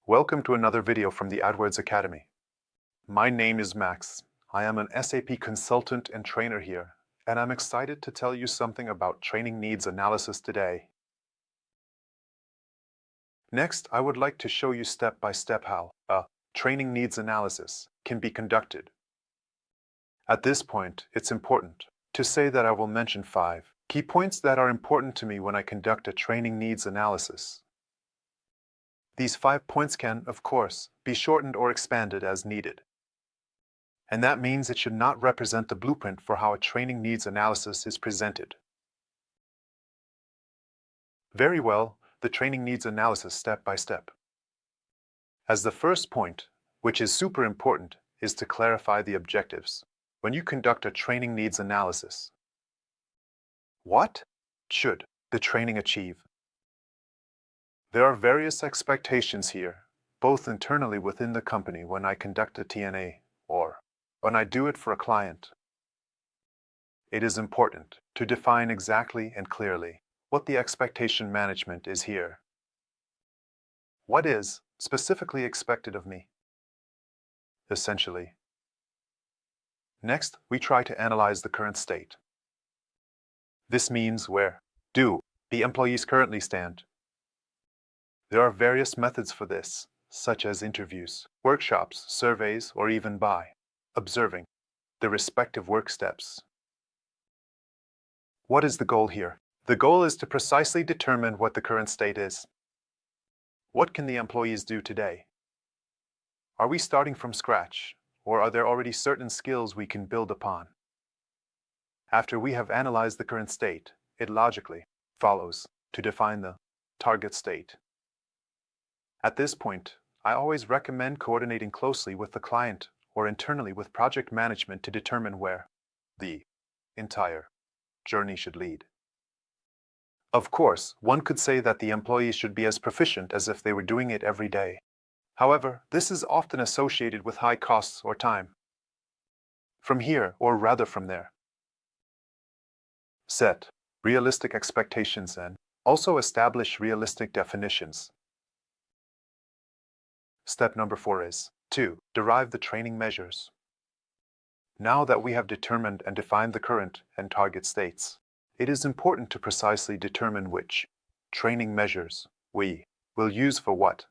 Welcome to another video from the advist-Academy. My name is Max. I am an SAP consultant and trainer here, and I'm excited to tell you something about training needs analysis today. Next, I would like to show you step by step how a training needs analysis can be conducted. At this point, it's important to say that I will mention 5 key points that are important to me when I conduct a training needs analysis. These 5 points can, of course, be shortened or expanded as needed. And that means it should not represent the blueprint for how a training needs analysis is presented. Very well, the training needs analysis step by step. As the first point, which is super important, is to clarify the objectives. When you conduct a training needs analysis, what should the training achieve? There are various expectations here, both internally within the company when I conduct a TNA or when I do it for a client. It is important to define exactly and clearly what the expectation management is here. What is specifically expected of me? Essentially. Next, we try to analyze the current state. This means where do the employees currently stand? There are various methods for this, such as interviews, workshops, surveys, or even by observing the respective work steps. What is the goal here? The goal is to precisely determine what the current state is. What can the employees do today? Are we starting from scratch, or are there already certain skills we can build upon? After we have analyzed the current state, it logically follows to define the target state. At this point, I always recommend coordinating closely with the client or internally with project management to determine where the entire journey should lead. Of course, one could say that the employees should be as proficient as if they were doing it every day. However, this is often associated with high costs or time. From here, or rather from there. Set realistic expectations and also establish realistic definitions. Step number 4 is to derive the training measures. Now that we have determined and defined the current and target states, it is important to precisely determine which training measures we will use for what.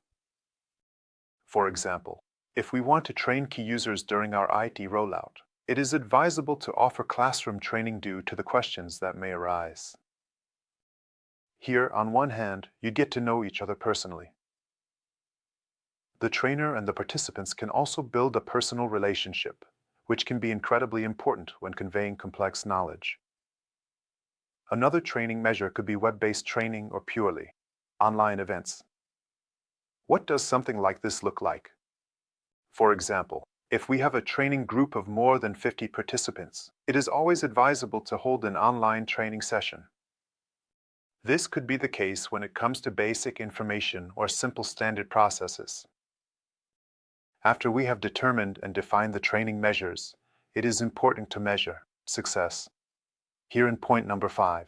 For example, if we want to train key users during our IT rollout, it is advisable to offer classroom training due to the questions that may arise. Here, on one hand, you get to know each other personally. The trainer and the participants can also build a personal relationship, which can be incredibly important when conveying complex knowledge. Another training measure could be web-based training or purely online events. What does something like this look like? For example, if we have a training group of more than 50 participants, it is always advisable to hold an online training session. This could be the case when it comes to basic information or simple standard processes. After we have determined and defined the training measures, it is important to measure success. Here in point number 5.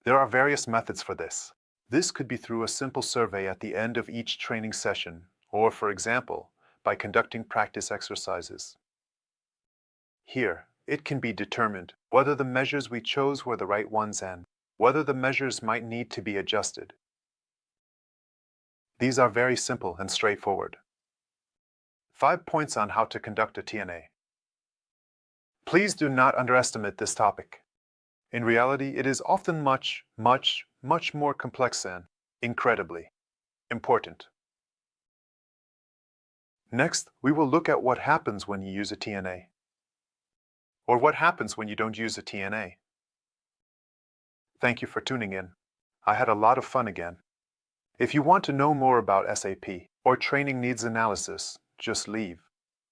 There are various methods for this. This could be through a simple survey at the end of each training session, or, for example, by conducting practice exercises. Here, it can be determined whether the measures we chose were the right ones and whether the measures might need to be adjusted. These are very simple and straightforward. 5 points on how to conduct a TNA. Please do not underestimate this topic. In reality, it is often much more complex and incredibly important. Next, we will look at what happens when you use a TNA. Or what happens when you don't use a TNA. Thank you for tuning in. I had a lot of fun again. If you want to know more about SAP or training needs analysis, just leave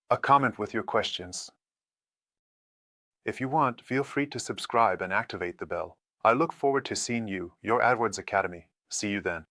a comment with your questions. If you want, feel free to subscribe and activate the bell. I look forward to seeing you, your advist-Academy. See you then.